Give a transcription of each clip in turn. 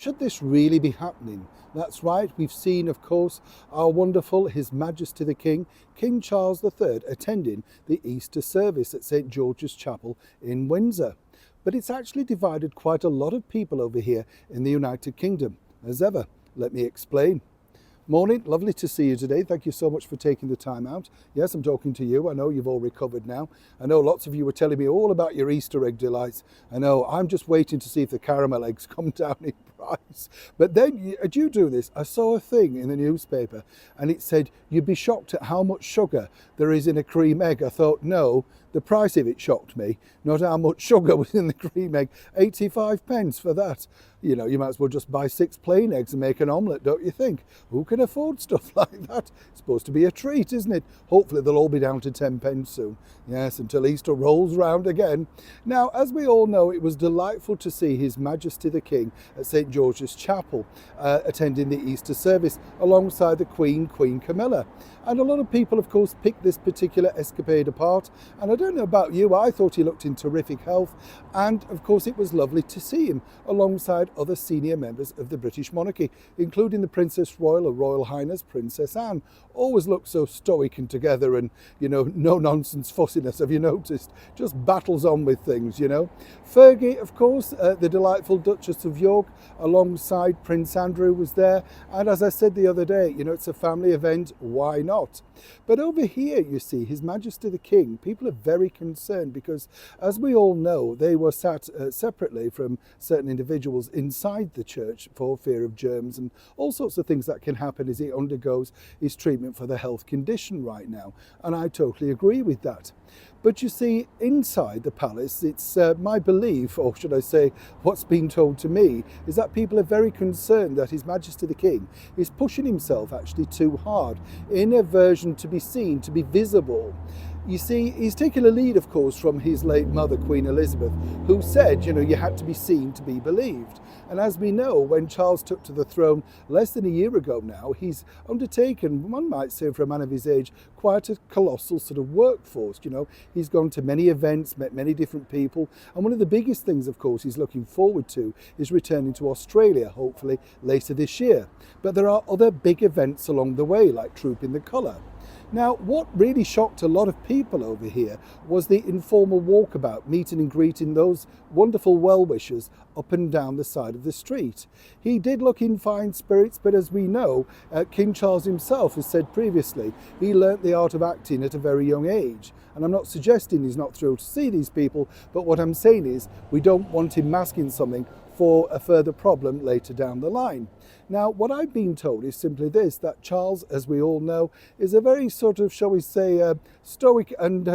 Should this really be happening? That's right, we've seen, of course, our wonderful His Majesty the King, King Charles III, attending the Easter service at St George's Chapel in Windsor. But it's actually divided quite a lot of people over here in the United Kingdom. As ever, let me explain. Morning, lovely to see you today. Thank you so much for taking the time out. Yes, I'm talking to you. I know you've all recovered now. I know lots of you were telling me all about your Easter egg delights. I know, I'm just waiting to see if the caramel eggs come down in price. But then, as you do this, I saw a thing in the newspaper and it said, you'd be shocked at how much sugar there is in a cream egg. I thought, no, the price of it shocked me, not how much sugar was in the cream egg. 85 pence for that. You know, you might as well just buy 6 plain eggs and make an omelette, don't you think? Who can afford stuff like that? It's supposed to be a treat, isn't it? Hopefully they'll all be down to 10 pence soon. Yes, until Easter rolls round again. Now, as we all know, it was delightful to see His Majesty the King at St George's Chapel attending the Easter service alongside the Queen Camilla. And a lot of people, of course, picked this particular escapade apart. And I don't know about you, I thought he looked in terrific health. And of course, it was lovely to see him alongside other senior members of the British monarchy, including the Princess Royal, Her Royal Highness Princess Anne. Always looked so stoic and together and, you know, no nonsense fussiness, have you noticed? Just battles on with things, you know. Fergie, of course, the delightful Duchess of York, alongside Prince Andrew was there. And as I said the other day, you know, it's a family event, why not? But over here, you see, His Majesty the King, people are very concerned because, as we all know, they were sat separately from certain individuals inside the church for fear of germs and all sorts of things that can happen as he undergoes his treatment for the health condition right now. And I totally agree with that. But you see, inside the palace, it's my belief, or should I say, what's been told to me, is that people are very concerned that His Majesty the King is pushing himself actually too hard in a version to be seen, to be visible. You see, he's taken a lead, of course, from his late mother, Queen Elizabeth, who said, you know, you had to be seen to be believed. And as we know, when Charles took to the throne less than a year ago now, he's undertaken, one might say for a man of his age, quite a colossal sort of workforce. You know, he's gone to many events, met many different people. And one of the biggest things, of course, he's looking forward to is returning to Australia, hopefully later this year. But there are other big events along the way, like Trooping the Colour. Now, what really shocked a lot of people over here was the informal walkabout, meeting and greeting those wonderful well-wishers up and down the side of the street. He did look in fine spirits, but as we know, King Charles himself has said previously, he learnt the art of acting at a very young age. And I'm not suggesting he's not thrilled to see these people, but what I'm saying is we don't want him masking something for a further problem later down the line. Now, what I've been told is simply this, that Charles, as we all know, is a very sort of, shall we say, stoic and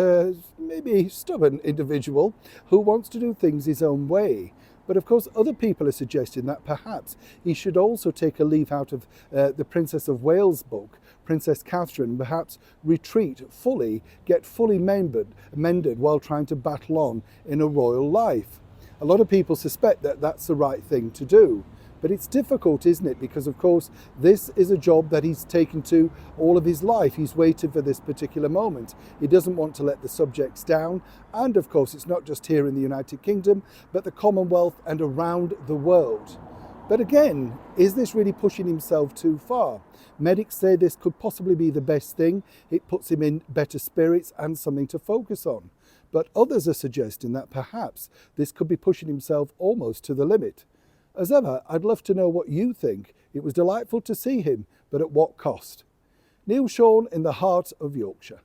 maybe stubborn individual who wants to do things his own way. But of course, other people are suggesting that perhaps he should also take a leaf out of the Princess of Wales book, Princess Catherine, perhaps retreat fully, get fully mended while trying to battle on in a royal life. A lot of people suspect that that's the right thing to do. But it's difficult, isn't it? Because, of course, this is a job that he's taken to all of his life. He's waited for this particular moment. He doesn't want to let the subjects down. And, of course, it's not just here in the United Kingdom, but the Commonwealth and around the world. But again, is this really pushing himself too far? Medics say this could possibly be the best thing. It puts him in better spirits and something to focus on. But others are suggesting that perhaps this could be pushing himself almost to the limit. As ever, I'd love to know what you think. It was delightful to see him, but at what cost? Neil Sean in the heart of Yorkshire.